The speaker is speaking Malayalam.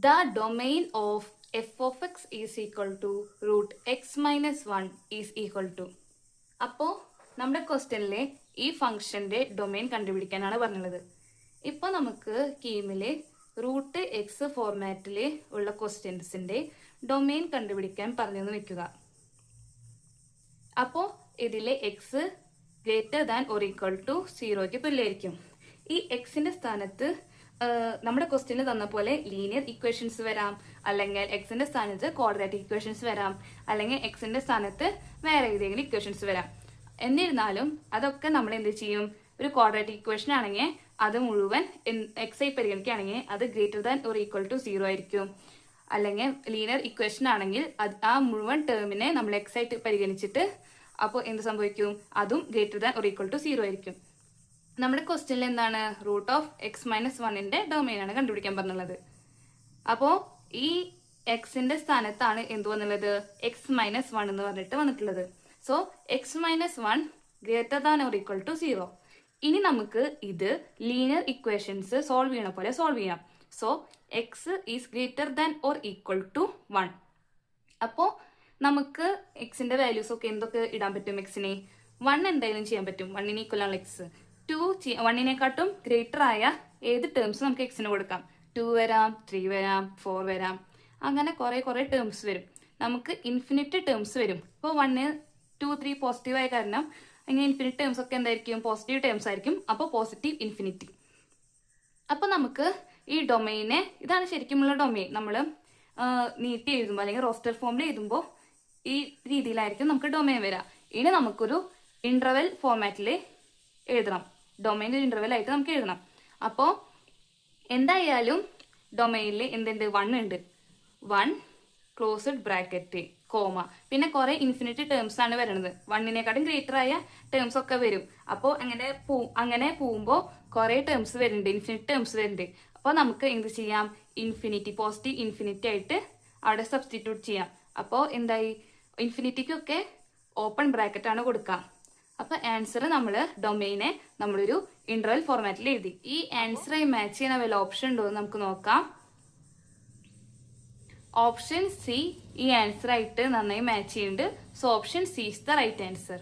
The domain of f of x is equal to root x minus 1 is equal to. അപ്പോൾ നമ്മുടെ ക്വസ്റ്റ്യനിലെ ഈ ഫംഗ്ഷന്റെ ഡൊമെയിൻ കണ്ടുപിടിക്കാനാണ് പറഞ്ഞുള്ളത്. ഇപ്പോൾ നമുക്ക് കീമിലെ റൂട്ട് എക്സ് ഫോർമാറ്റിൽ ഉള്ള ക്വസ്റ്റ്യൻസിന്റെ ഡൊമെയിൻ കണ്ടുപിടിക്കാൻ പറഞ്ഞെന്ന് വെക്കുക. അപ്പോൾ ഇതിലെ X greater than or equal to 0ക്ക് തുല്യമായിരിക്കും. ഈ എക്സിന്റെ സ്ഥാനത്ത് നമ്മുടെ ക്വസ്റ്റ്യന് തന്ന പോലെ ലീനിയർ ഇക്വേഷൻസ് വരാം, അല്ലെങ്കിൽ എക്സിന്റെ സ്ഥാനത്ത് ക്വാഡ്രാറ്റിക് ഇക്വേഷൻസ് വരാം, അല്ലെങ്കിൽ എക്സിന്റെ സ്ഥാനത്ത് വേറെ ഏതെങ്കിലും ഇക്വേഷൻസ് വരാം. എന്നിരുന്നാലും അതൊക്കെ നമ്മൾ എന്ത് ചെയ്യും? ഒരു ക്വാഡ്രാറ്റിക് ഇക്വേഷൻ ആണെങ്കിൽ അത് മുഴുവൻ എക്സ് ആയി പരിഗണിക്കുകയാണെങ്കിൽ അത് greater than or equal to 0 ആയിരിക്കും. അല്ലെങ്കിൽ ലീനിയർ ഇക്വേഷൻ ആണെങ്കിൽ ആ മുഴുവൻ ടേമിനെ നമ്മൾ എക്സ് ആയിട്ട് പരിഗണിച്ചിട്ട് അപ്പോൾ എന്ത് സംഭവിക്കും? അതും greater than or equal to 0 ആയിരിക്കും. നമ്മുടെ ക്വസ്റ്റ്യനിൽ എന്താണ്? റൂട്ട് ഓഫ് എക്സ് മൈനസ് 1ന്റെ ഡൊമെയിൻ ആണ് കണ്ടുപിടിക്കാൻ പറഞ്ഞുള്ളത്. അപ്പോൾ ഈ എക്സിന്റെ സ്ഥാനത്താണ് എന്ത് വന്നുള്ളത്? എക്സ് മൈനസ് 1 എന്ന് പറഞ്ഞിട്ട് വന്നിട്ടുള്ളത്. So X minus 1 greater than or equal to 0. ഇനി നമുക്ക് ഇത് ലീനിയർ ഇക്വേഷൻസ് സോൾവ് ചെയ്യണ പോലെ സോൾവ് ചെയ്യാം. So X is greater than or equal to 1. അപ്പോൾ നമുക്ക് എക്സിന്റെ വാല്യൂസ് ഒക്കെ എന്തൊക്കെ ഇടാൻ പറ്റും? എക്സിനെ 1 എന്തായാലും ചെയ്യാൻ പറ്റും. 1ന് ഈക്വൽ ആണ് എക്സ്. 1നെക്കാട്ടും ഗ്രേറ്റർ ആയ ഏത് ടേംസ് നമുക്ക് എക്സിന് കൊടുക്കാം. 2 വരാം, 3 വരാം, 4 വരാം, അങ്ങനെ കുറെ ടേംസ് വരും. നമുക്ക് ഇൻഫിനിറ്റ് ടേംസ് വരും. ഇപ്പോൾ 1, 2, 3 പോസിറ്റീവ് ആയ കാരണം ഇങ്ങനെ ഇൻഫിനിറ്റ് ടേംസ് ഒക്കെ എന്തായിരിക്കും? പോസിറ്റീവ് ടേംസ് ആയിരിക്കും. അപ്പോൾ പോസിറ്റീവ് ഇൻഫിനിറ്റി. അപ്പോൾ നമുക്ക് ഈ ഡൊമെയിനെ, ഇതാണ് ശരിക്കുമുള്ള ഡൊമെയിൻ. നമ്മൾ നീട്ടി എഴുതുമ്പോൾ അല്ലെങ്കിൽ റോസ്റ്റർ ഫോമിൽ എഴുതുമ്പോൾ ഈ രീതിയിലായിരിക്കും നമുക്ക് ഡൊമെയിൻ വരിക. ഇനി നമുക്കൊരു ഇന്റർവെൽ ഫോർമാറ്റിൽ എഴുതണം. ഡൊമെയിൻ ഇന്റർവെൽ ആയിട്ട് നമുക്ക് എഴുതണം. അപ്പോൾ എന്തായാലും ഡൊമെയിനിൽ എന്തുണ്ട്? 1 ഉണ്ട്. 1 ക്ലോസ്ഡ് ബ്രാക്കറ്റ് കോമ, പിന്നെ കുറെ ഇൻഫിനിറ്റ് ടേംസ് ആണ് വരുന്നത്. 1നെക്കാട്ടും ഗ്രേറ്റർ ആയ ടേംസ് ഒക്കെ വരും. അപ്പോൾ അങ്ങനെ പോകുമ്പോൾ കുറെ ടേംസ് വരുന്നുണ്ട്, ഇൻഫിനിറ്റ് ടേംസ് വരുന്നുണ്ട്. അപ്പോൾ നമുക്ക് എന്ത് ചെയ്യാം? ഇൻഫിനിറ്റി, പോസിറ്റീവ് ഇൻഫിനിറ്റി ആയിട്ട് അവിടെ സബ്സ്റ്റിറ്റ്യൂട്ട് ചെയ്യാം. അപ്പോൾ എന്തായി? ഇൻഫിനിറ്റിക്കൊക്കെ ഓപ്പൺ ബ്രാക്കറ്റ് ആണ് കൊടുക്കുക. അപ്പൊ ആൻസർ ഡൊമെയിനെ നമ്മളൊരു ഇന്റർവെൽ ഫോർമാറ്റിൽ എഴുതി. ഈ ആൻസറായി മാച്ച് ചെയ്യുന്ന വല്ല ഓപ്ഷൻ ഉണ്ടോ എന്ന് നമുക്ക് നോക്കാം. ഓപ്ഷൻ സി ഈ ആൻസർ ആയിട്ട് നന്നായി മാച്ച് ചെയ്യുന്നുണ്ട്. So option C is the right answer.